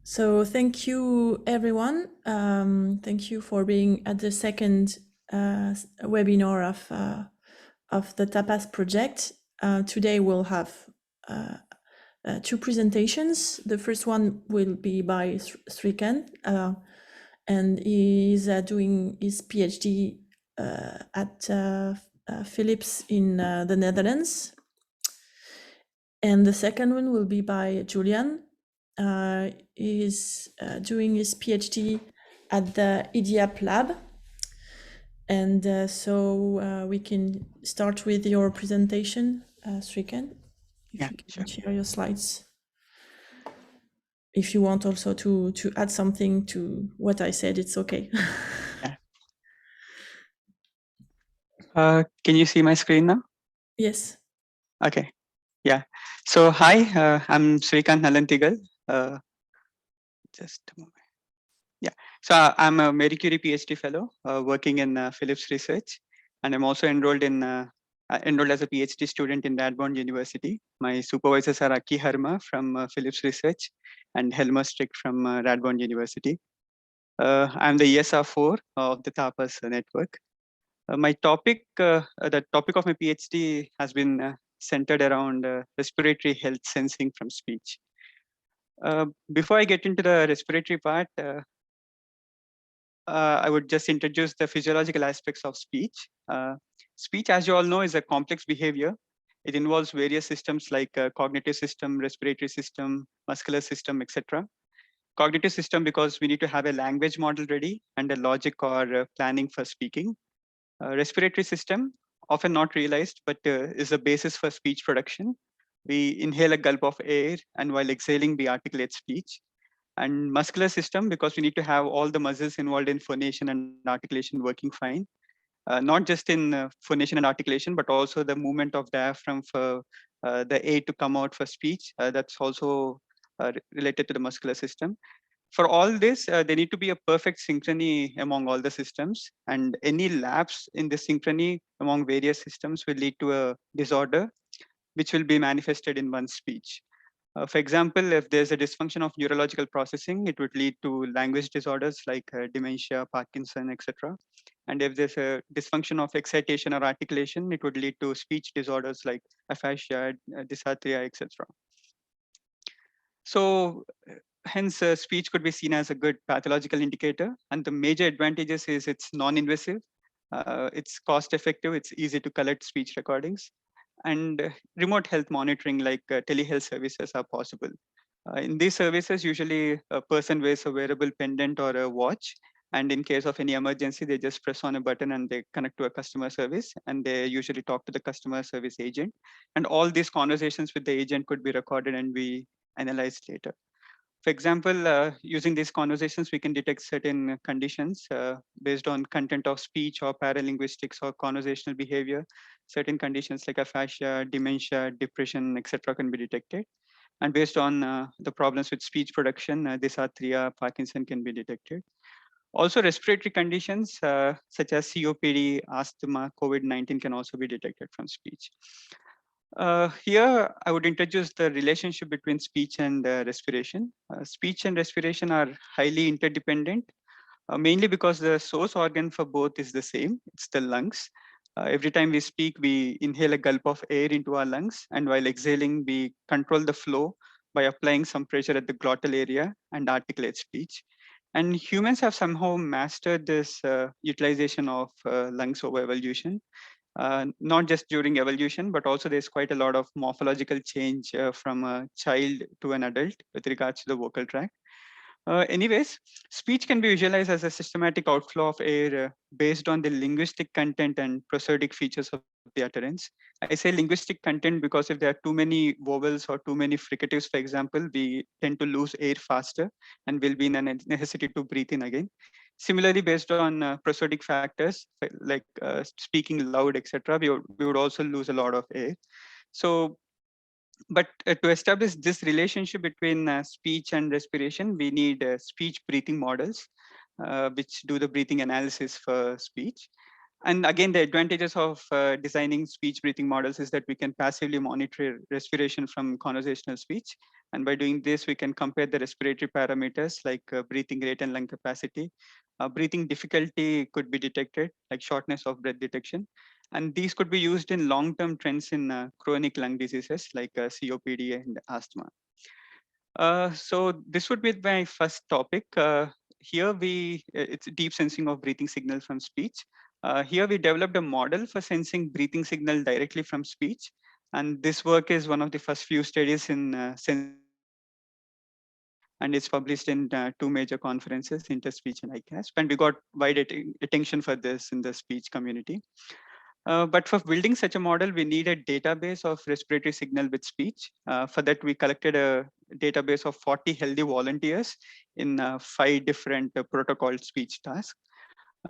So thank you, everyone. Thank you for being at the second webinar of the TAPAS project. Today we'll have two presentations. The first one will be by Srikanth, and he's doing his PhD at Philips in the Netherlands. And the second one will be by Julian. He's doing his PhD at the IDIAP lab. And so we can start with your presentation, Srikanth, if Yeah, you can sure. share your slides. If you want also to add something to what I said, it's okay. Yeah. Can you see my screen now? Yes. Okay. Yeah. So hi, I'm Srikanth Nallanthighal. Just a moment. Yeah. So I'm a Marie Curie PhD fellow working in Philips Research, and I'm also enrolled as a PhD student in Radboud University. My supervisors are Aki Harma from Philips Research and Helmer Strick from Radboud University. I'm the ESR4 of the TAPAS network. The topic of my PhD has been centered around respiratory health sensing from speech. Before I get into the respiratory part, I would just introduce the physiological aspects of speech. Speech, as you all know, is a complex behavior. It involves various systems like cognitive system, respiratory system, muscular system, etc. Cognitive system because we need to have a language model ready and a logic or planning for speaking. Respiratory system, often not realized, but is the basis for speech production. We inhale a gulp of air, and while exhaling, we articulate speech. And muscular system, because we need to have all the muscles involved in phonation and articulation working fine. Not just in phonation and articulation, but also the movement of diaphragm for the air to come out for speech. That's also related to the muscular system. For all this, there need to be a perfect synchrony among all the systems, and any lapse in the synchrony among various systems will lead to a disorder, which will be manifested in one's speech. For example, if there's a dysfunction of neurological processing, it would lead to language disorders like dementia, Parkinson, etc. And if there's a dysfunction of excitation or articulation, it would lead to speech disorders like aphasia, dysarthria, etc. So hence speech could be seen as a good pathological indicator, and the major advantages is it's non-invasive, it's cost effective, it's easy to collect speech recordings, and remote health monitoring like telehealth services are possible. In these services, usually a person wears a wearable pendant or a watch, and in case of any emergency, they just press on a button and they connect to a customer service, and they usually talk to the customer service agent. And all these conversations with the agent could be recorded and be analyzed later. For example, using these conversations, we can detect certain conditions based on content of speech or paralinguistics or conversational behavior. Certain conditions like aphasia, dementia, depression, etc., can be detected. And based on the problems with speech production, dysarthria, Parkinson can be detected. Also, respiratory conditions such as COPD, asthma, COVID-19 can also be detected from speech. Here, I would introduce the relationship between speech and respiration. Speech and respiration are highly interdependent, mainly because the source organ for both is the same, it's the lungs. Every time we speak, we inhale a gulp of air into our lungs, and while exhaling, we control the flow by applying some pressure at the glottal area and articulate speech. And humans have somehow mastered this utilization of lungs over evolution. Not just during evolution, but also there's quite a lot of morphological change from a child to an adult with regards to the vocal tract. Anyways, speech can be visualized as a systematic outflow of air based on the linguistic content and prosodic features of the utterance. I say linguistic content because if there are too many vowels or too many fricatives, for example, we tend to lose air faster and will be in a necessity to breathe in again. Similarly, based on prosodic factors like speaking loud, etc., we would also lose a lot of air. So but to establish this relationship between speech and respiration, we need speech breathing models, which do the breathing analysis for speech. And again, the advantages of designing speech breathing models is that we can passively monitor respiration from conversational speech. And by doing this, we can compare the respiratory parameters like breathing rate and lung capacity. Breathing difficulty could be detected, like shortness of breath detection. And these could be used in long-term trends in chronic lung diseases like COPD and asthma. So this would be my first topic. Here it's deep sensing of breathing signal from speech. Here we developed a model for sensing breathing signal directly from speech. And this work is one of the first few studies in sensing breathing signal from speech. And it's published in two major conferences, InterSpeech and ICASP. And we got wide attention for this in the speech community. But for building such a model, we need a database of respiratory signal with speech. For that, we collected a database of 40 healthy volunteers in 5 different protocol speech tasks.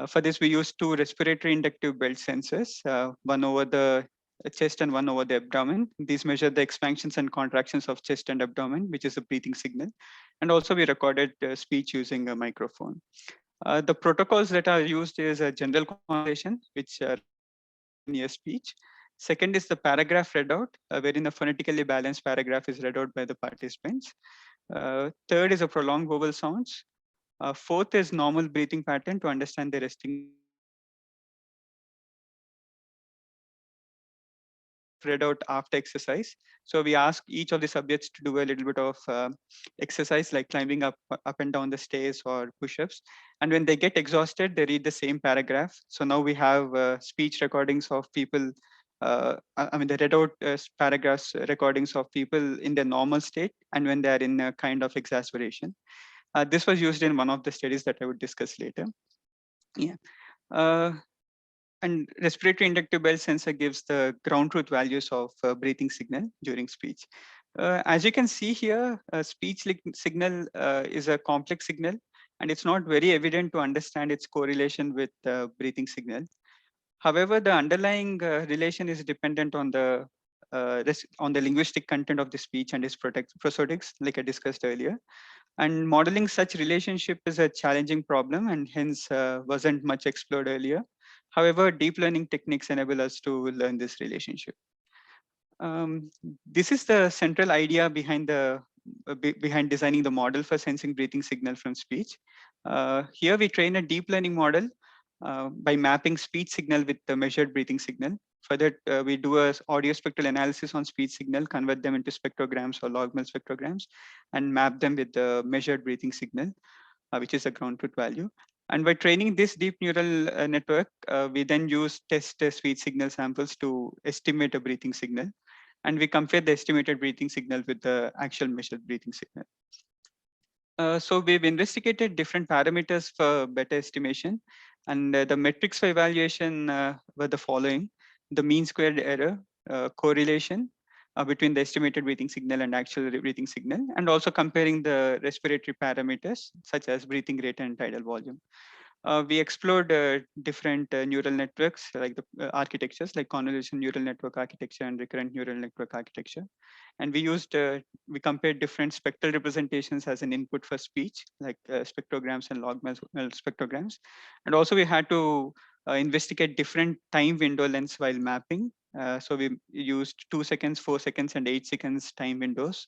For this, we used 2 respiratory inductive belt sensors, one over the chest and one over the abdomen. These measure the expansions and contractions of chest and abdomen, which is a breathing signal. And also we recorded speech using a microphone. The protocols that are used is a general conversation, which records non-linear speech. Second is the paragraph readout, wherein a phonetically balanced paragraph is read out by the participants. Third is a prolonged vowel sounds. Fourth is normal breathing pattern to understand the resting breathing. Fifth is paragraph readout after exercise. So we ask each of the subjects to do a little bit of exercise like climbing up and down the stairs or push-ups. And when they get exhausted, they read the same paragraph. So now we have speech recordings of people. I mean, the readout paragraphs recordings of people in their normal state and when they are in a kind of exasperation. This was used in one of the studies that I would discuss later. Yeah. Uh, and respiratory inductive belt sensor gives the ground truth values of breathing signal during speech. As you can see here, signal is a complex signal, and it's not very evident to understand its correlation with breathing signal. However, the underlying relation is dependent on the linguistic content of the speech and its prosodics, like I discussed earlier. And modeling such relationship is a challenging problem and hence wasn't much explored earlier. However, deep learning techniques enable us to learn this relationship. Um, this is the central idea behind behind designing the model for sensing breathing signal from speech. Here we train a deep learning model by mapping speech signal with the measured breathing signal. For that, we do a audio spectral analysis on speech signal, convert them into spectrograms or log-mel spectrograms, and map them with the measured breathing signal, which is a ground truth value. And by training this deep neural network, we then use test speech signal samples to estimate a breathing signal. And we compare the estimated breathing signal with the actual measured breathing signal. So we've investigated different parameters for better estimation, and the metrics for evaluation were the following: the mean squared error, correlation between the estimated breathing signal and actual breathing signal, and also comparing the respiratory parameters such as breathing rate and tidal volume. We explored different neural networks like the architectures like convolutional neural network architecture and recurrent neural network architecture. And we compared different spectral representations as an input for speech, like spectrograms and log-mel spectrograms. And also we had to investigate different time window lengths while mapping. So we used 2 seconds, 4 seconds, and 8 seconds time windows.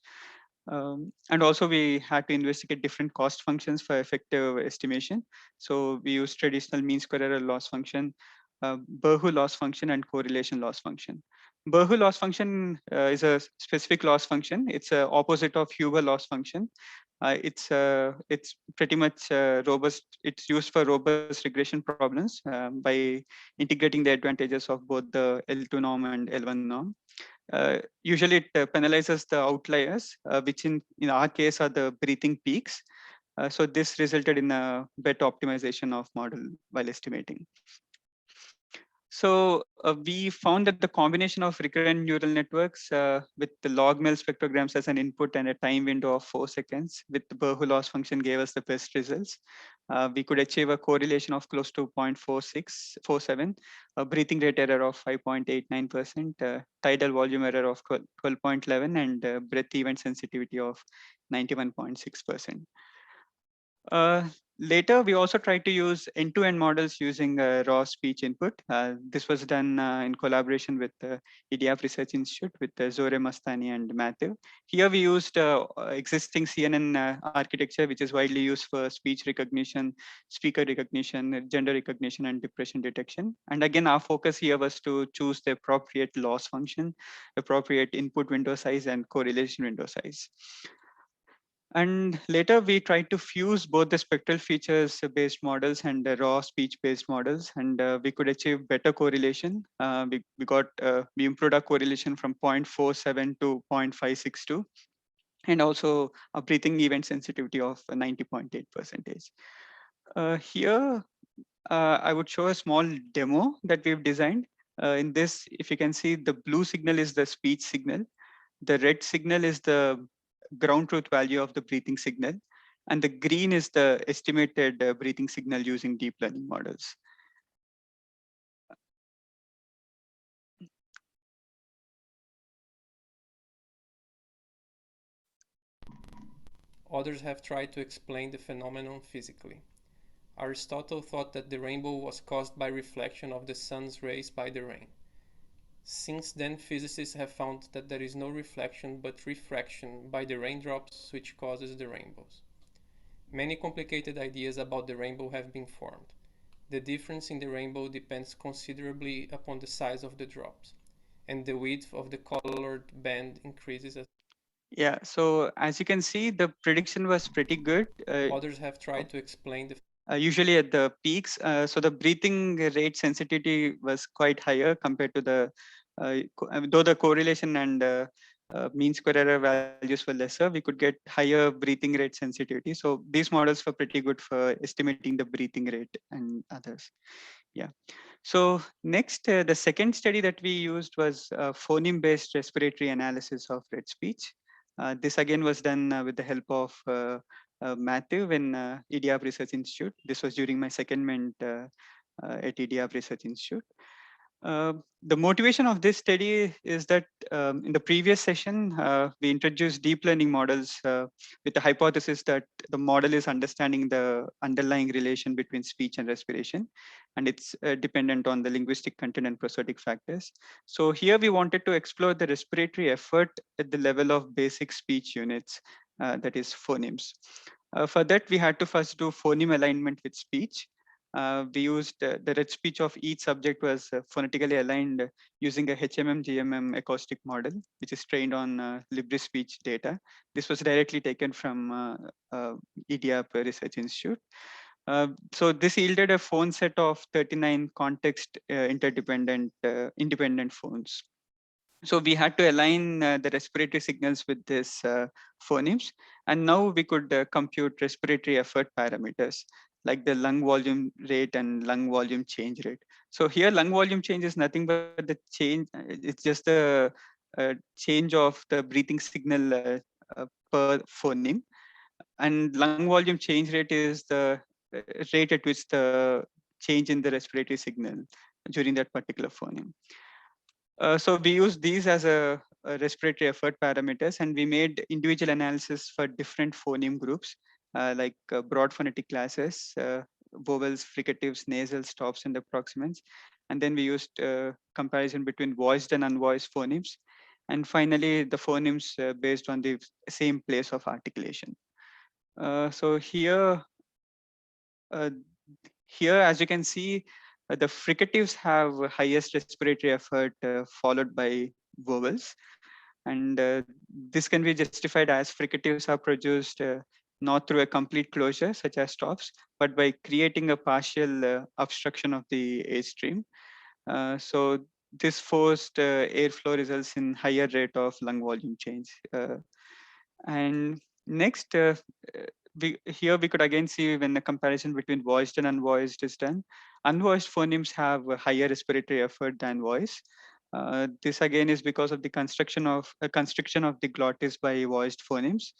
And also we had to investigate different cost functions for effective estimation. So we use traditional mean square error loss function, Berhu loss function, and correlation loss function. Berhu loss function is a specific loss function. It's a opposite of Huber loss function. It's pretty much robust. It's used for robust regression problems by integrating the advantages of both the L2 norm and L1 norm. Usually it penalizes the outliers, which in our case are the breathing peaks. So this resulted in a better optimization of model while estimating. So we found that the combination of recurrent neural networks with the log-mel spectrograms as an input and a time window of 4 seconds with the Berhu loss function gave us the best results. We could achieve a correlation of close to 0.4647, a breathing rate error of 5.89%, tidal volume error of 12.11, and breath event sensitivity of 91.6%. Later, we also tried to use end-to-end models using raw speech input. This was done in collaboration with the IDIAP Research Institute with Zore Mastani and Matthew. Here we used existing CNN architecture, which is widely used for speech recognition, speaker recognition, gender recognition, and depression detection. And again, our focus here was to choose the appropriate loss function, appropriate input window size, and correlation window size. And later we tried to fuse both the spectral features based models and the raw speech based models, and we could achieve better correlation. We improved our correlation from 0.47 to 0.562, and also a breathing event sensitivity of 90.8%. Here, I would show a small demo that we've designed. In this, if you can see, the blue signal is the speech signal. The red signal is the ground truth value of the breathing signal. And the green is the estimated breathing signal using deep learning models. Others have tried to explain the phenomenon physically. Aristotle thought that the rainbow was caused by reflection of the sun's rays by the rain. Since then, physicists have found that there is no reflection but refraction by the raindrops which causes the rainbows. Many complicated ideas about the rainbow have been formed. The difference in the rainbow depends considerably upon the size of the drops, and the width of the colored band increases as Yeah, so as you can see, the prediction was pretty good. others have tried to explain the Usually at the peaks. So the breathing rate sensitivity was quite higher compared to the, though the correlation and mean square error values were lesser, we could get higher breathing rate sensitivity. So these models were pretty good for estimating the breathing rate and others. Yeah. So next, the second study that we used was phoneme-based respiratory analysis of red speech. This again was done with the help of Matthew in IDIAP Research Institute. This was during my secondment at IDIAP Research Institute. The motivation of this study is that in the previous session, we introduced deep learning models with the hypothesis that the model is understanding the underlying relation between speech and respiration, and it's dependent on the linguistic content and prosodic factors. So here we wanted to explore the respiratory effort at the level of basic speech units, that is phonemes. For that, we had to first do phoneme alignment with speech. We used the red speech of each subject was phonetically aligned using a HMM-GMM acoustic model, which is trained on Libri speech data. This was directly taken from IDIAP Research Institute. So this yielded a phone set of 39 context interdependent independent phones. So we had to align the respiratory signals with this phonemes, and now we could compute respiratory effort parameters like the lung volume rate and lung volume change rate. So here lung volume change is nothing but the change, it's just the change of the breathing signal per phoneme, and lung volume change rate is the rate at which the change in the respiratory signal during that particular phoneme. So we use these as a respiratory effort parameters, and we made individual analysis for different phoneme groups, like broad phonetic classes, vowels, fricatives, nasal stops, and approximants. And then we used comparison between voiced and unvoiced phonemes. And finally, the phonemes based on the same place of articulation. So uh, here, as you can see, the fricatives have highest respiratory effort, followed by vowels. And this can be justified as fricatives are produced not through a complete closure, such as stops, but by creating a partial obstruction of the air stream. So this forced airflow results in higher rate of lung volume change. And next, here we could again see when the comparison between voiced and unvoiced is done. Unvoiced phonemes have a higher respiratory effort than voice. This again is because of the constriction of the glottis by voiced phonemes.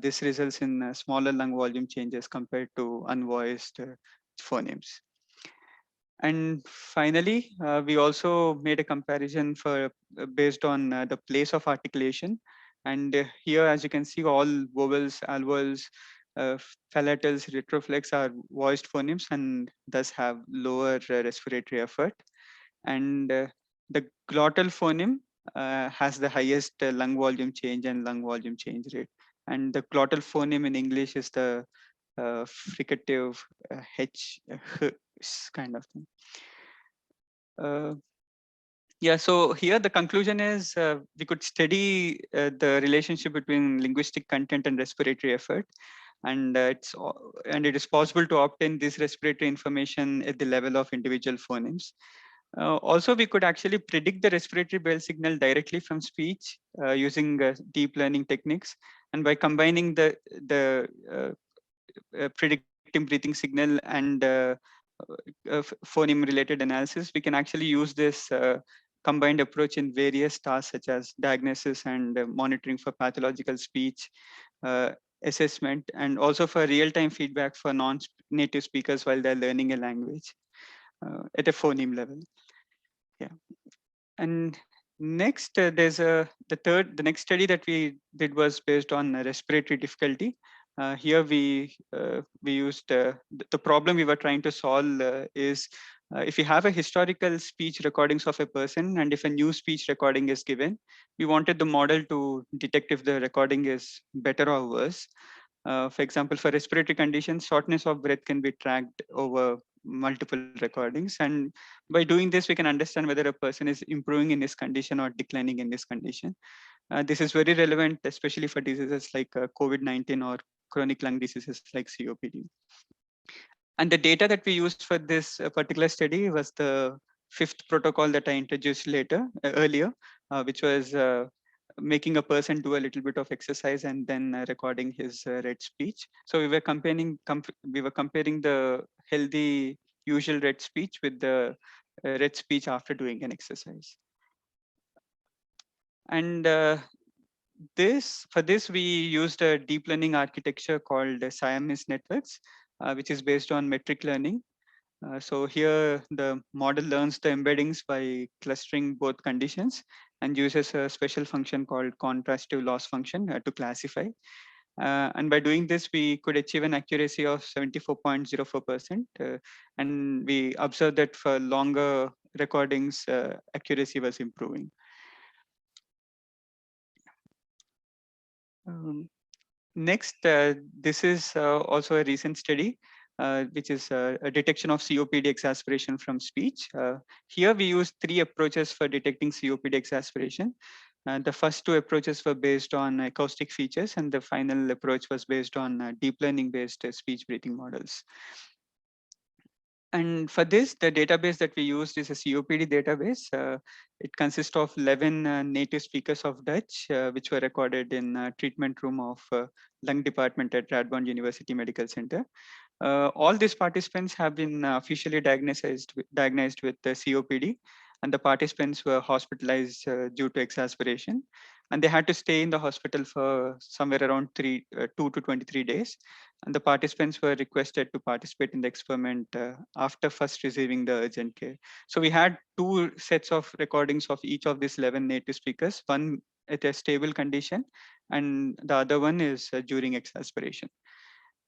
This results in smaller lung volume changes compared to unvoiced phonemes. And finally, we also made a comparison for based on the place of articulation. And here, as you can see, all vowels, alveoles, palatals, retroflex are voiced phonemes and thus have lower respiratory effort. And the glottal phoneme has the highest lung volume change and lung volume change rate. And the glottal phoneme in English is the fricative H kind of thing. Yeah, so here the conclusion is we could study the relationship between linguistic content and respiratory effort, and it is possible to obtain this respiratory information at the level of individual phonemes. Also, we could actually predict the respiratory bell signal directly from speech using deep learning techniques, and by combining the predicting breathing signal and phoneme related analysis, we can actually use this combined approach in various tasks such as diagnosis and monitoring for pathological speech uh, assessment, and also for real-time feedback for non-native speakers while they're learning a language at a phoneme level. Yeah. And next, the next study that we did was based on respiratory difficulty. Here we used the problem we were trying to solve is if you have a historical speech recordings of a person and if a new speech recording is given, we wanted the model to detect if the recording is better or worse. For example, for respiratory conditions, shortness of breath can be tracked over multiple recordings. And by doing this, we can understand whether a person is improving in this condition or declining in this condition. This is very relevant, especially for diseases like COVID-19 or chronic lung diseases like COPD. And the data that we used for this particular study was the fifth protocol that I introduced earlier, which was making a person do a little bit of exercise and then recording his red speech. So we were comparing the healthy usual red speech with the red speech after doing an exercise. And for this we used a deep learning architecture called Siamese networks, which is based on metric learning. So here the model learns the embeddings by clustering both conditions and uses a special function called contrastive loss function to classify. And by doing this, we could achieve an accuracy of 74.04%. And we observed that for longer recordings, accuracy was improving. Next, this is also a recent study, which is a detection of COPD exacerbation from speech. Here we use three approaches for detecting COPD exacerbation. The first two approaches were based on acoustic features, and the final approach was based on deep learning based speech breathing models. And for this, the database that we used is a COPD database. It consists of 11 native speakers of Dutch, which were recorded in treatment room of lung department at Radboud University Medical Center. All these participants have been officially diagnosed with COPD, and the participants were hospitalized due to exacerbation. And they had to stay in the hospital for somewhere around 2 to 23 days. And the participants were requested to participate in the experiment after first receiving the urgent care. So we had two sets of recordings of each of these 11 native speakers, one at a stable condition, and the other one is during exacerbation.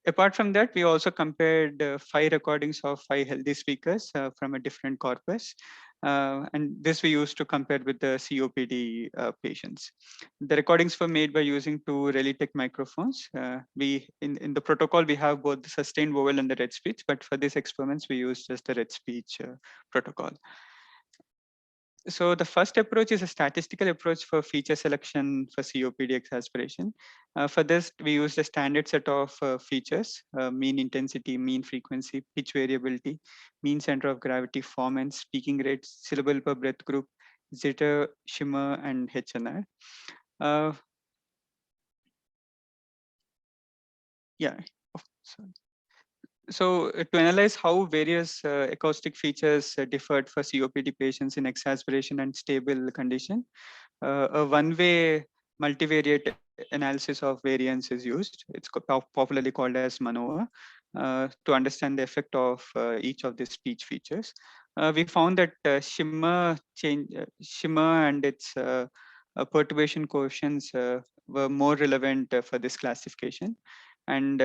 Apart from that, we also compared 5 recordings of 5 healthy speakers from a different corpus. And this we used to compare with the COPD patients. The recordings were made by using 2 Realitech microphones. In the protocol, we have both the sustained vowel and the red speech, but for these experiments, we used just the red speech protocol. So the first approach is a statistical approach for feature selection for COPD exacerbation. For this, we used a standard set of features: mean intensity, mean frequency, pitch variability, mean center of gravity, form and speaking rates, syllable per breath group, jitter, shimmer, and HNR. Yeah. Oh, sorry. So to analyze how various acoustic features differed for COPD patients in exacerbation and stable condition, a one-way multivariate analysis of variance is used. It's popularly called as MANOVA to understand the effect of each of these speech features. We found that shimmer and its perturbation coefficients were more relevant for this classification. And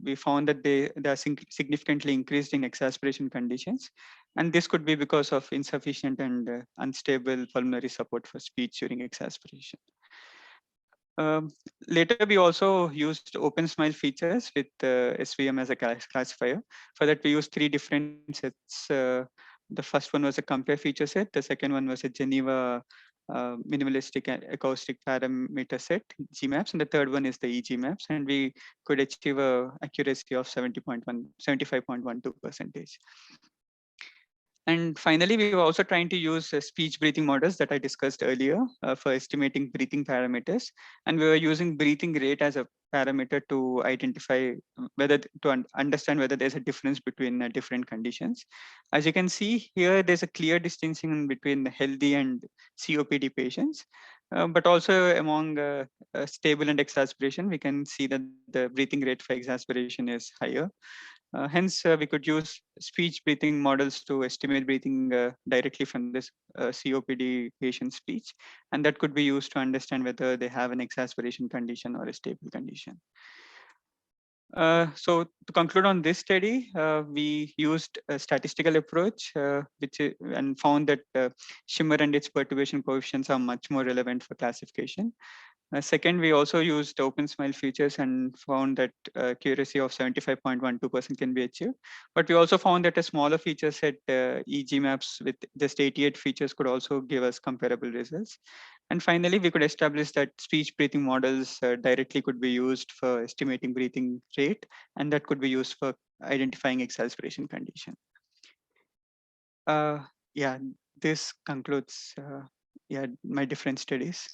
we found that they are significantly increased in exacerbation conditions. And this could be because of insufficient and unstable pulmonary support for speech during exacerbation. Um, Later, we also used open smile features with SVM as a classifier. For that, we used 3 different sets. The first one was a compare feature set. The second one was a Geneva minimalistic and acoustic parameter set, GMAPs, and the third one is the EGMAPs. And we could achieve a accuracy of 75.12%. And finally, we were also trying to use speech breathing models that I discussed earlier for estimating breathing parameters. And we were using breathing rate as a parameter to identify whether understand whether there's a difference between different conditions. As you can see here, there's a clear distinction between the healthy and COPD patients. But also among stable and exacerbation, we can see that the breathing rate for exacerbation is higher. Hence, we could use speech breathing models to estimate breathing directly from this COPD patient speech. And that could be used to understand whether they have an exacerbation condition or a stable condition. So to conclude on this study, we used a statistical approach, and found that shimmer and its perturbation coefficients are much more relevant for classification. Second, we also used open smile features and found that accuracy of 75.12% can be achieved. But we also found that a smaller feature set, EG maps with just 88 features, could also give us comparable results. And finally, we could establish that speech breathing models directly could be used for estimating breathing rate, and that could be used for identifying exacerbation condition. Yeah, this concludes my different studies.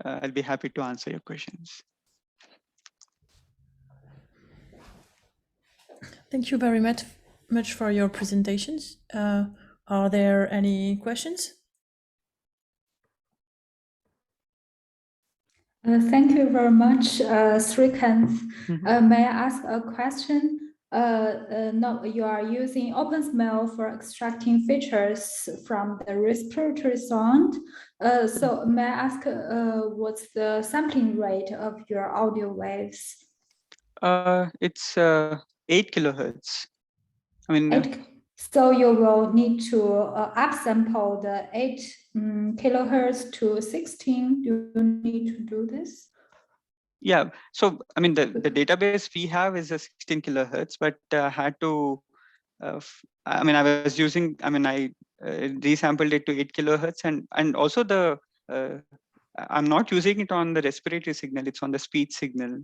I'll be happy to answer your questions. Thank you very much for your presentations. Are there any questions? Thank you very much, Srikanth. Mm-hmm. May I ask a question? No, you are using OpenSmell for extracting features from the respiratory sound. So may I ask what's the sampling rate of your audio waves? It's 8 kilohertz. I mean, so you will need to upsample the 8 kilohertz to 16. Do you need to do this? Yeah, so I mean, the database we have is a 16 kilohertz, but had to, I mean, I was using, I mean, I resampled it to 8 kilohertz, and also I'm not using it on the respiratory signal, it's on the speech signal.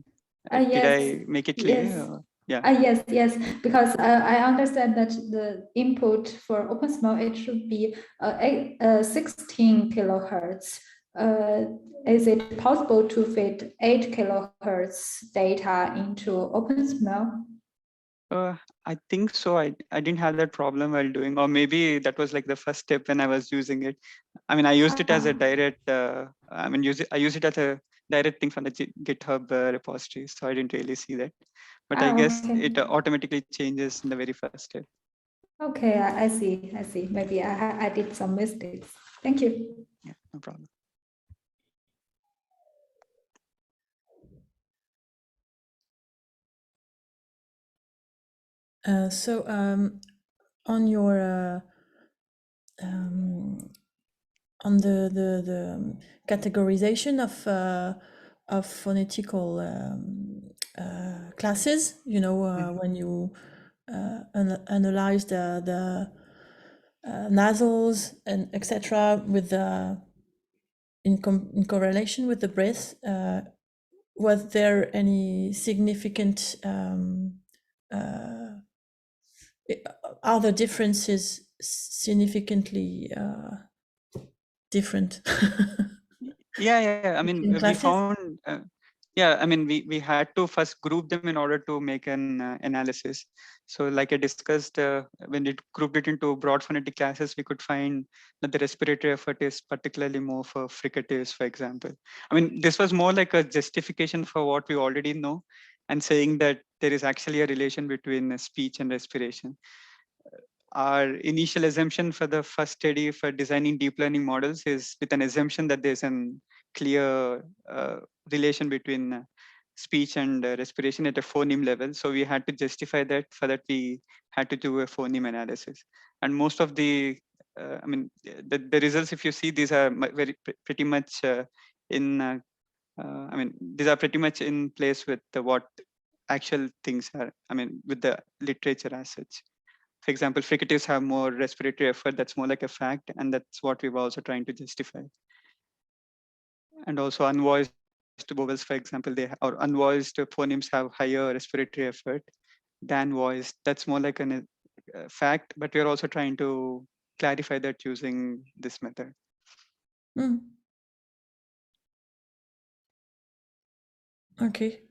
Did Yes, I make it clear? yes. Yeah. Yes, because I understand that the input for OpenSmell, it should be 16 kilohertz. Is it possible to fit 8 kilohertz data into OpenSmell? I think so. I didn't have that problem while doing, or maybe that was like the first step when I was using it. I mean, I used it as a direct, I use it as a direct thing from the GitHub repository, so I didn't really see that. But I guess it automatically changes in the very first step. Okay, I see. Maybe I did some mistakes. Thank you. Yeah, no problem. On your on the categorization of phonetical classes, you know, when you analyze the nasals and etc. with the in correlation with the breath, was there any significant are the differences significantly different? Yeah. I mean, we found, I mean, we had to first group them in order to make an analysis. So like I discussed, when it grouped it into broad phonetic classes, we could find that the respiratory effort is particularly more for fricatives, for example. I mean, this was more like a justification for what we already know, and saying that there is actually a relation between speech and respiration. Our initial assumption for the first study for designing deep learning models is with an assumption that there's a clear relation between speech and respiration at a phoneme level. So we had to justify that. For that, we had to do a phoneme analysis. And most of the, I mean, the results, if you see, these are pretty much in, I mean, these are pretty much in place with what actual things are, I mean, with the literature as such. For example, fricatives have more respiratory effort. That's more like a fact. And that's what we were also trying to justify. And also unvoiced vowels, for example, or unvoiced phonemes have higher respiratory effort than voiced. That's more like a fact, but we're also trying to clarify that using this method. Mm. Okay.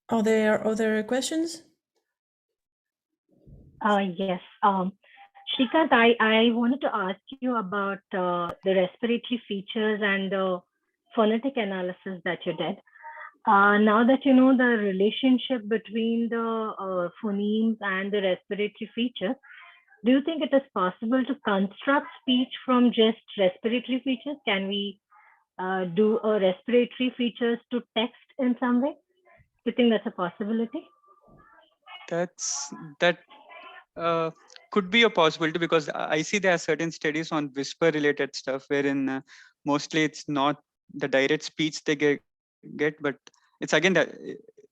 Are there other questions? Yes. Srikanth, I wanted to ask you about the respiratory features and the phonetic analysis that you did. Now that you know the relationship between the phonemes and the respiratory features, do you think it is possible to construct speech from just respiratory features? Can we do a respiratory features to text in some way? Do you think that's a possibility? That could be a possibility, because I see there are certain studies on whisper related stuff wherein mostly it's not the direct speech they get, but it's again that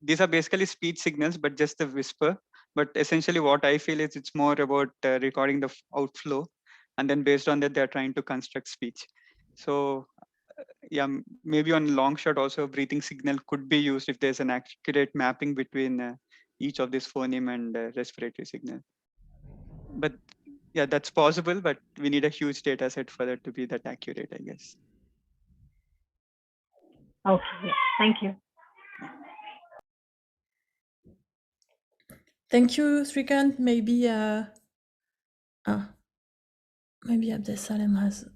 these are basically speech signals, but just the whisper. But essentially what I feel is it's more about recording the outflow, and then based on that they're trying to construct speech. So yeah, maybe on long shot also breathing signal could be used if there's an accurate mapping between each of this phoneme and respiratory signal. But yeah, that's possible, but we need a huge data set for that to be that accurate, I guess. Okay, yeah. Thank you. Thank you, Srikanth. Maybe maybe Abdesalem has.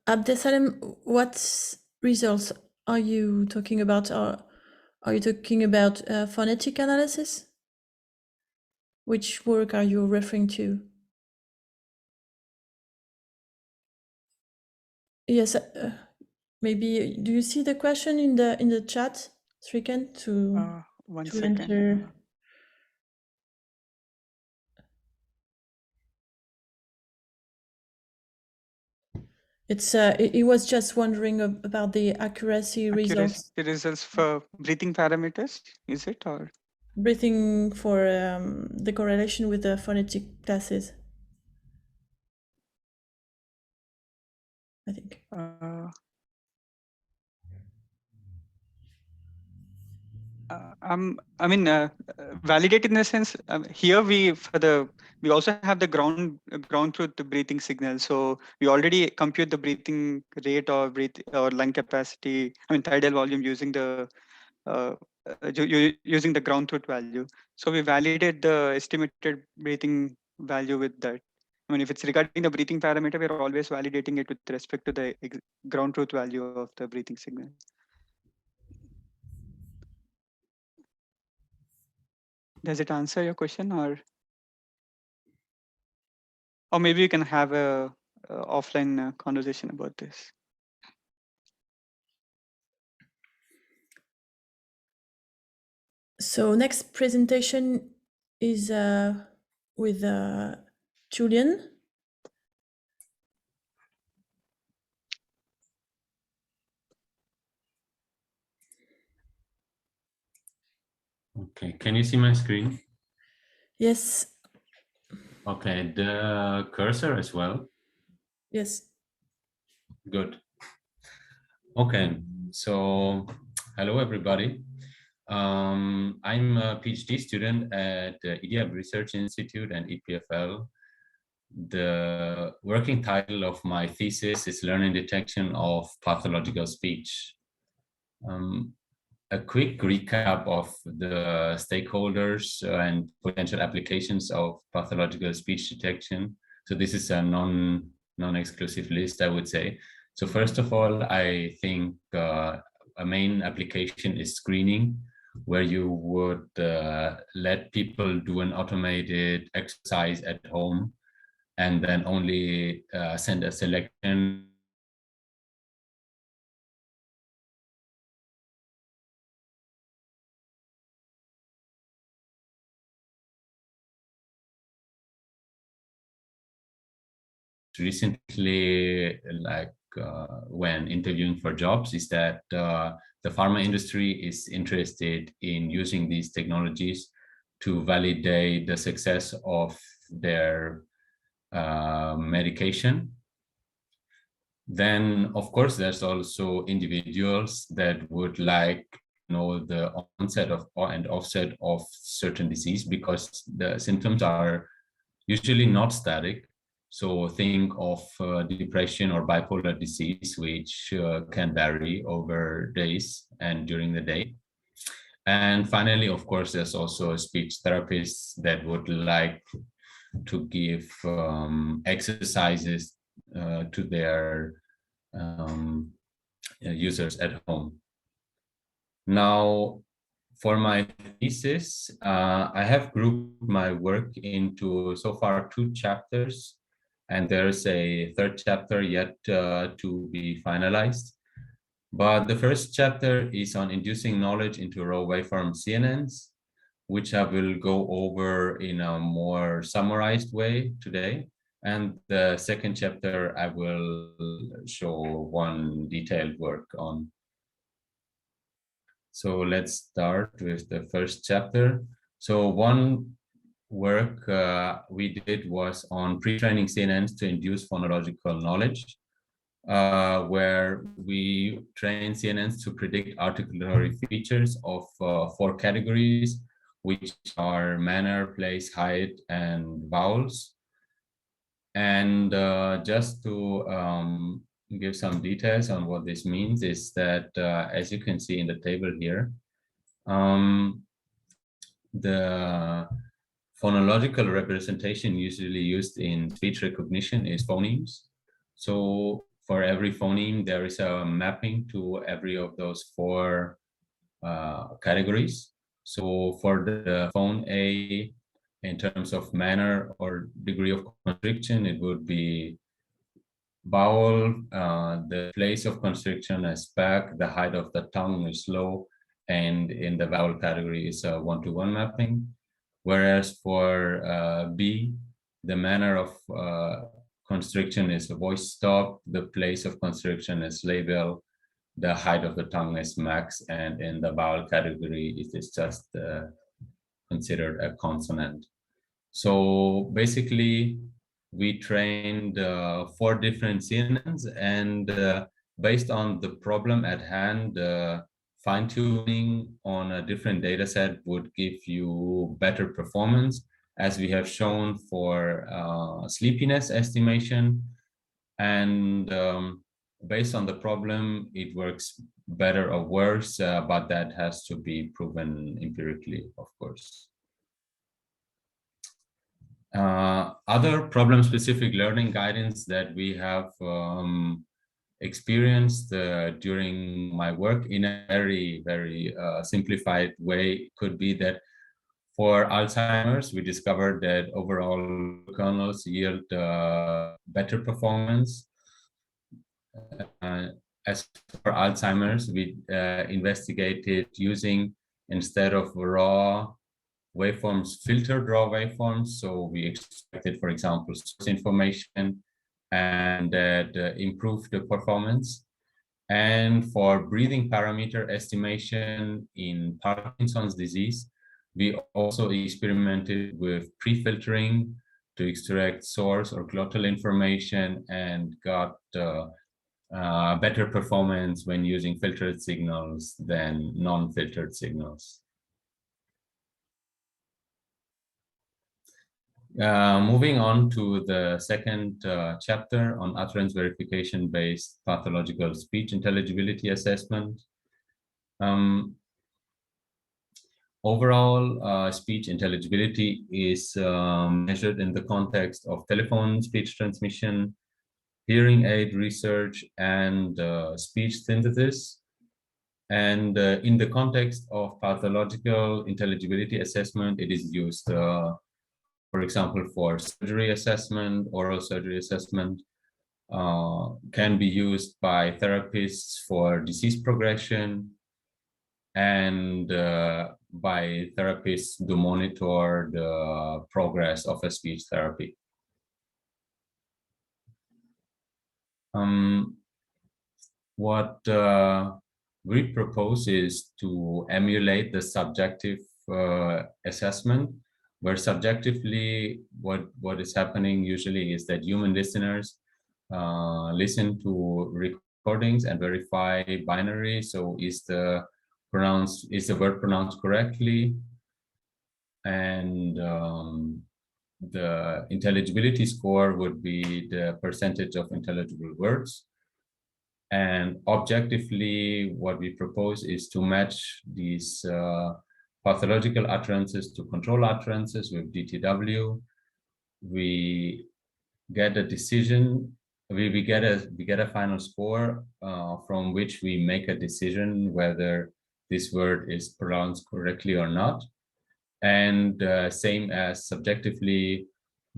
Abdesalem, what results are you talking about? Or are you talking about phonetic analysis? Which work are you referring to? Yes, maybe. Do you see the question in the chat, Srikanth, to enter? It's it was just wondering about the accuracy results. The results for breathing parameters, is it, or breathing for the correlation with the phonetic classes? I think. I mean, validated in the sense here we also have the ground truth breathing signal. So we already compute the breathing rate or lung capacity. I mean, tidal volume using the using the ground truth value. So we validate the estimated breathing value with that. I mean, if it's regarding the breathing parameter, we're always validating it with respect to the ground truth value of the breathing signal. Does it answer your question, or maybe you can have a offline conversation about this? So next presentation is with Julian. Okay, can you see my screen? Yes. Okay, the cursor as well? Yes. Good. Okay, so hello everybody. I'm a PhD student at the IDIAB Research Institute and EPFL. The working title of my thesis is Learning Detection of Pathological Speech. A quick recap of the stakeholders and potential applications of pathological speech detection. So this is a non-exclusive list, I would say. So first of all, I think a main application is screening, where you would let people do an automated exercise at home and then only send a selection recently, like when interviewing for jobs, is that the pharma industry is interested in using these technologies to validate the success of their medication. Then, of course, there's also individuals that would like to know the onset of and offset of certain disease, because the symptoms are usually not static. So think of depression or bipolar disease, which can vary over days and during the day. And finally, of course, there's also speech therapists that would like to give exercises to their users at home. Now, for my thesis, I have grouped my work into so far 2 chapters, and there's a 3rd chapter yet to be finalized. But the first chapter is on inducing knowledge into raw waveform CNNs, which I will go over in a more summarized way today. And the second chapter, I will show one detailed work on. So let's start with the first chapter. So one work we did was on pre-training CNNs to induce phonological knowledge, where we train CNNs to predict articulatory features of 4 categories, which are manner, place, height, and vowels. And just to give some details on what this means is that, as you can see in the table here, the phonological representation usually used in speech recognition is phonemes. So for every phoneme, there is a mapping to every of those 4 categories. So for the phone A, in terms of manner or degree of constriction, it would be vowel, the place of constriction is back, the height of the tongue is low, and in the vowel category is a 1-to-1 mapping. Whereas for B, the manner of constriction is a voice stop, the place of constriction is label, the height of the tongue is max, and in the vowel category, it is just considered a consonant. So basically, we trained 4 different CNNs, and based on the problem at hand, fine-tuning on a different data set would give you better performance, as we have shown for sleepiness estimation. And based on the problem, it works better or worse, but that has to be proven empirically, of course. Other problem-specific learning guidance that we have experienced during my work in a very, very simplified way could be that for Alzheimer's, we discovered that overall kernels yield better performance. As for Alzheimer's, we investigated using, instead of raw waveforms, filtered raw waveforms. So we extracted, for example, source information, and that improved the performance. And for breathing parameter estimation in Parkinson's disease, we also experimented with pre-filtering to extract source or glottal information, and got better performance when using filtered signals than non-filtered signals. Moving on to the second chapter on utterance verification-based pathological speech intelligibility assessment. Overall, speech intelligibility is measured in the context of telephone speech transmission, hearing aid research, and speech synthesis. And in the context of pathological intelligibility assessment, it is used for example, for surgery assessment, oral surgery assessment, can be used by therapists for disease progression, and by therapists to monitor the progress of a speech therapy. What we propose is to emulate the subjective assessment, where subjectively what is happening usually is that human listeners listen to recordings and verify binary. So is the word pronounced correctly? And the intelligibility score would be the percentage of intelligible words. And objectively, what we propose is to match these pathological utterances to control utterances with DTW. We get a decision. We get a final score from which we make a decision whether this word is pronounced correctly or not. And same as subjectively,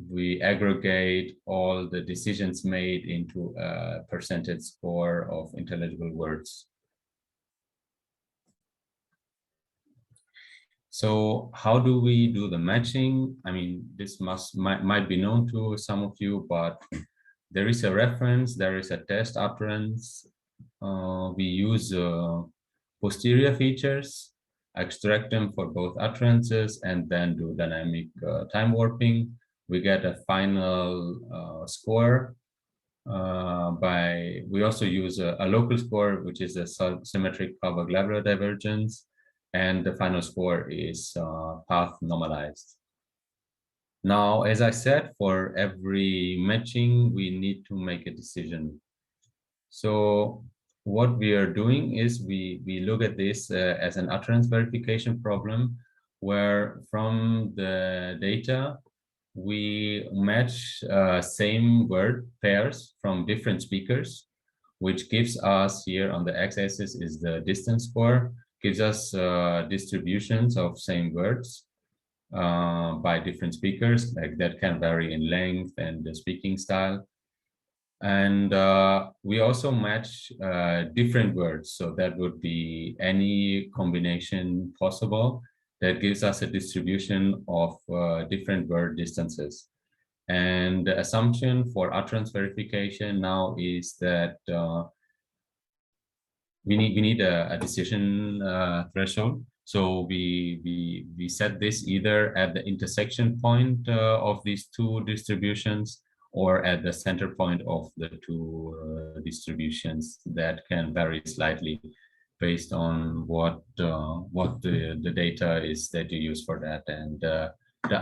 we aggregate all the decisions made into a percentage score of intelligible words. So how do we do the matching? I mean, this might be known to some of you, but there is a reference, there is a test utterance. We use posterior features, extract them for both utterances, and then do dynamic time warping. We get a final score we also use a local score, which is a symmetric Palba-Glabra divergence, and the final score is path normalized. Now, as I said, for every matching, we need to make a decision. So what we are doing is we look at this as an utterance verification problem, where from the data, we match same word pairs from different speakers, which gives us here on the x-axis is the distance score, gives us distributions of same words by different speakers, like that can vary in length and the speaking style. And we also match different words. So that would be any combination possible that gives us a distribution of different word distances. And the assumption for utterance verification now is that we need a decision threshold. So we set this either at the intersection point of these two distributions, or at the center point of the two distributions that can vary slightly based on what the data is that you use for that, and the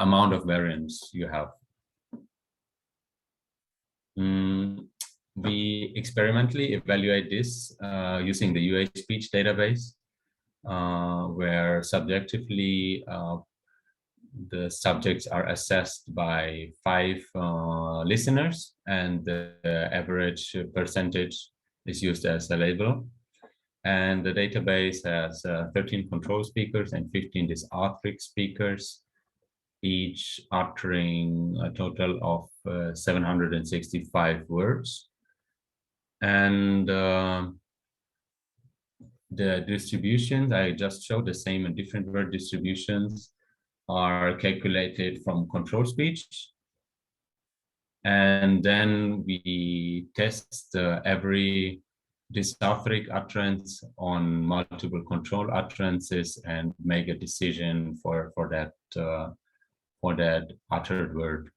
amount of variance you have. We experimentally evaluate this using the UA speech database, where subjectively the subjects are assessed by 5 listeners, and the average percentage is used as a label. And the database has 13 control speakers and 15 dysarthric speakers, each uttering a total of 765 words. And the distributions I just showed, the same and different word distributions, are calculated from control speech. And then we test every dysarthric utterance on multiple control utterances and make a decision for that uttered word.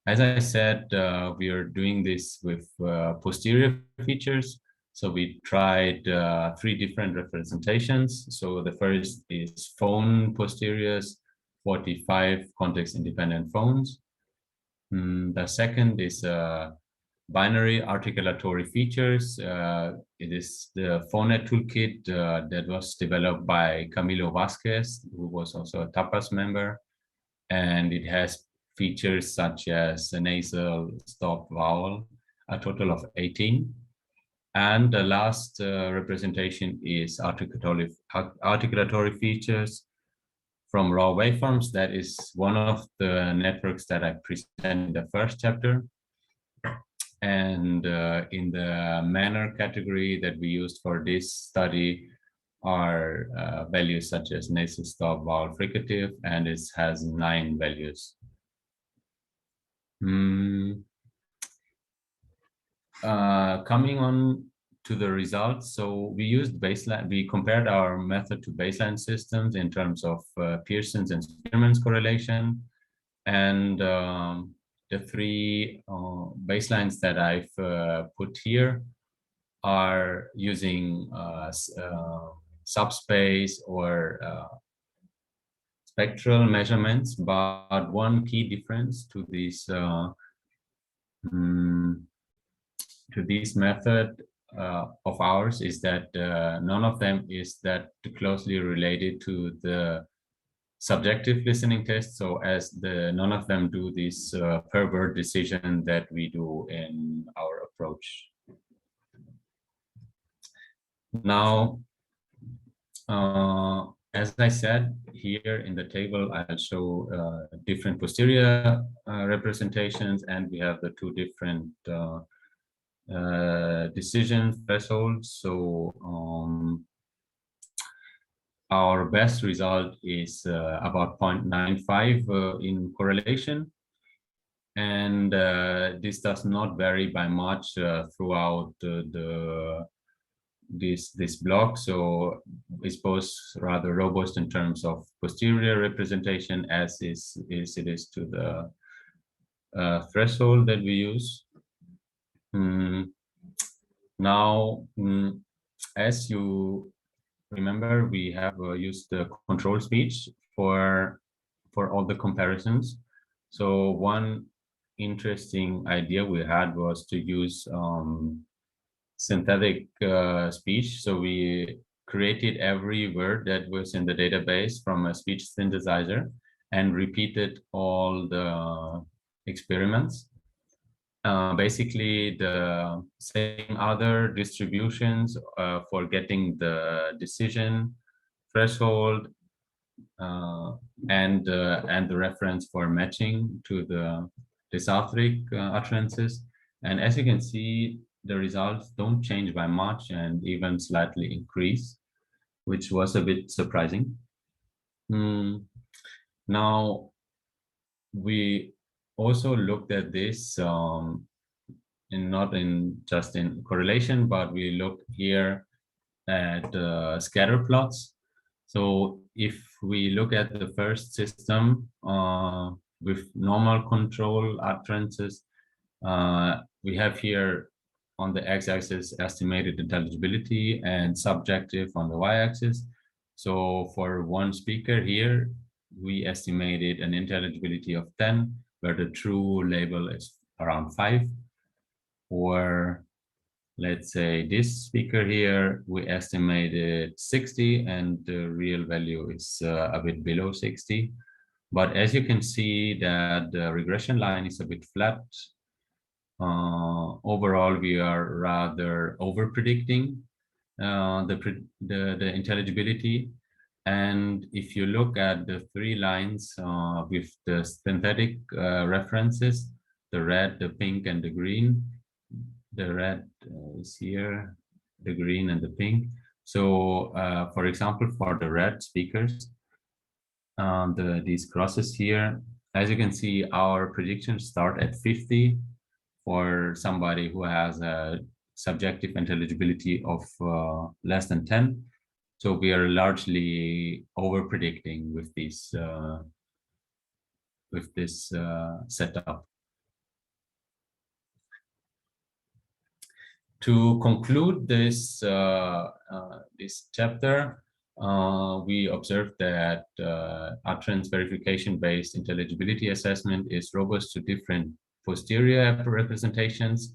As I said, we are doing this with posterior features. So we tried 3 different representations. So the first is phone posteriors, 45 context-independent phones. The second is binary articulatory features. It is the PhoneNet toolkit that was developed by Camilo Vasquez, who was also a TAPAS member. And it has features such as a nasal stop vowel, a total of 18. And the last representation is articulatory features from raw waveforms. That is one of the networks that I presented in the first chapter. And in the manner category that we used for this study are values such as nasal stop, vowel fricative, and it has 9 values. Coming on to the results, so we used baseline. We compared our method to baseline systems in terms of Pearson's and Spearman's correlation, and the 3 baselines that I've put here are using subspace or spectral measurements, but one key difference to this method of ours is that none of them is that closely related to the subjective listening test. So as none of them do this per word decision that we do in our approach. Now, as I said, here in the table, I'll show different posterior representations, and we have the 2 different decision thresholds. So our best result is about 0.95 in correlation. And this does not vary by much throughout this block. So it's both rather robust in terms of posterior representation as it is to the threshold that we use. Now, as you remember, we have used the control speech for all the comparisons. So one interesting idea we had was to use synthetic speech. So we created every word that was in the database from a speech synthesizer and repeated all the experiments. Basically the same other distributions for getting the decision threshold and the reference for matching to the dysarthric utterances. And as you can see, the results don't change by much and even slightly increase, which was a bit surprising. Now, we also looked at this not just in correlation, but we looked here at scatter plots. So if we look at the first system with normal control utterances, we have here on the x-axis estimated intelligibility and subjective on the y-axis. So for one speaker here, we estimated an intelligibility of 10, where the true label is around 5. Or let's say this speaker here, we estimated 60 and the real value is a bit below 60. But as you can see that the regression line is a bit flat. Overall, we are rather over predicting the intelligibility. And if you look at the 3 lines with the synthetic references, the red, the pink, and the green, the red is here, the green and the pink. So for example, for the red speakers, these crosses here, as you can see, our predictions start at 50 for somebody who has a subjective intelligibility of less than 10. So we are largely over predicting with this setup. To conclude this this chapter, we observed that utterance verification-based intelligibility assessment is robust to different posterior representations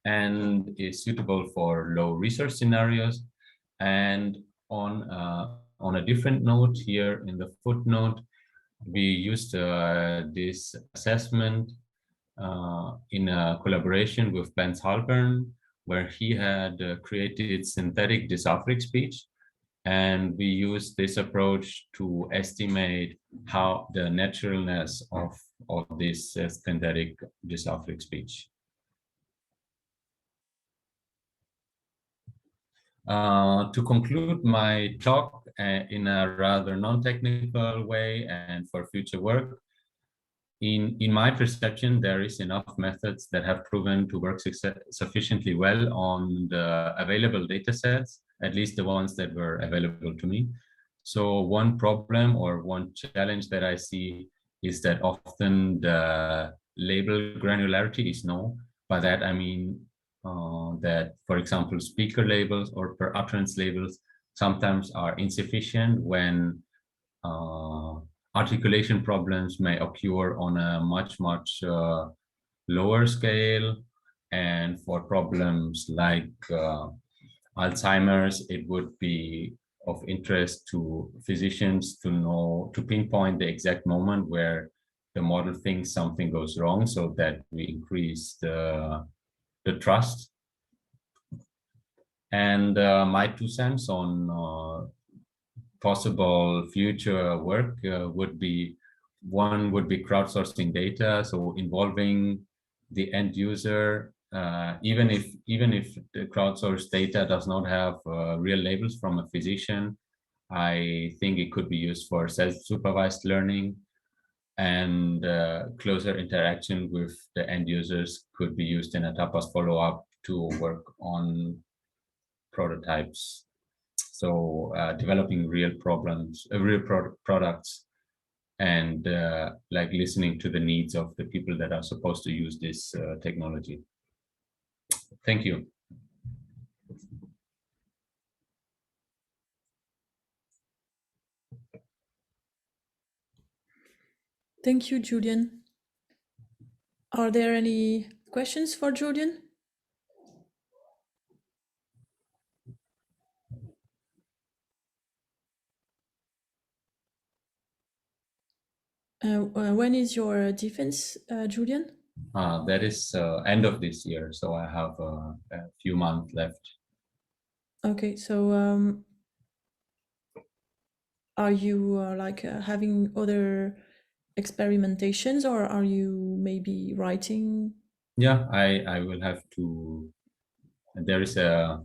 and is suitable for low research scenarios. And on a different note here in the footnote, we used this assessment in a collaboration with Bence Halpern, where he had created synthetic dysarthric speech. And we use this approach to estimate how the naturalness of this synthetic dysalphic speech. To conclude my talk in a rather non-technical way and for future work, in my perception, there is enough methods that have proven to work sufficiently well on the available data sets, at least the ones that were available to me. So one problem or one challenge that I see is that often the label granularity is low. By that I mean that, for example, speaker labels or per utterance labels sometimes are insufficient when articulation problems may occur on a much lower scale, and for problems like Alzheimer's, it would be of interest to physicians to pinpoint the exact moment where the model thinks something goes wrong, so that we increase the trust. And my 2 cents on possible future work would be, one would be crowdsourcing data, so involving the end user, even if the crowdsourced data does not have real labels from a physician. I think it could be used for self-supervised learning, and closer interaction with the end users could be used in a TAPAS follow-up to work on prototypes. So developing real problems, real products, and like listening to the needs of the people that are supposed to use this technology. Thank you. Thank you, Julian. Are there any questions for Julian? When is your defense, Julian? That is end of this year, so I have a few months left. Okay, so are you like having other experimentations, or are you maybe writing? Yeah, I will have to. There is a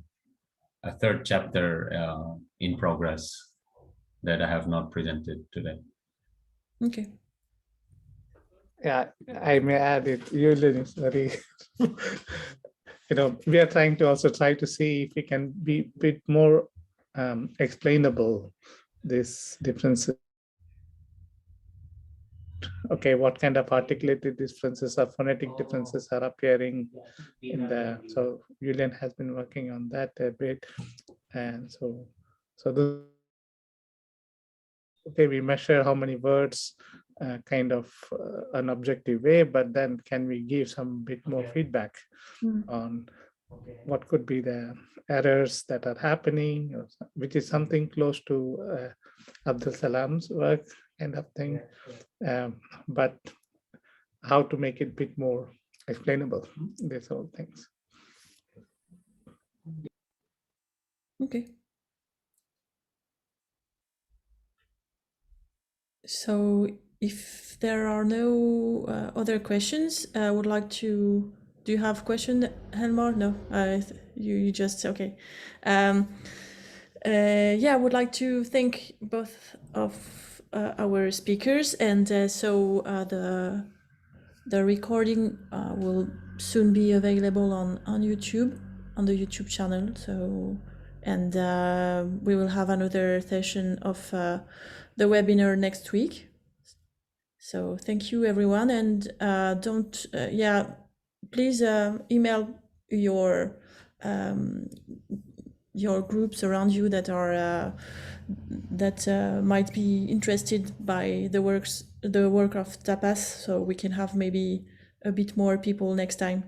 third chapter in progress that I have not presented today. Okay. Yeah, I may add it. Julian is very, we are trying to see if we can be a bit more explainable, these differences. Okay, what kind of articulated differences or phonetic differences are appearing in the, so Julian has been working on that a bit. And so okay, we measure how many words kind of an objective way, but then can we give some bit more feedback on what could be the errors that are happening, which is something close to Abdul Salam's work kind of thing, but how to make it a bit more explainable, these whole things. Okay. So if there are no other questions, I would like to, do you have a question, Helmar? No, you just, okay. Yeah, I would like to thank both of our speakers, and so the recording will soon be available on YouTube, on the YouTube channel. So, and we will have another session of the webinar next week. So thank you, everyone, and don't, please email your groups around you that are might be interested by the work of TAPAS, so we can have maybe a bit more people next time.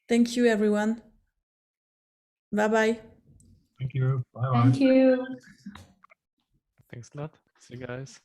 Thank you, everyone. Bye-bye. Thank you. Bye-bye. Thank you. Thanks a lot. See you guys.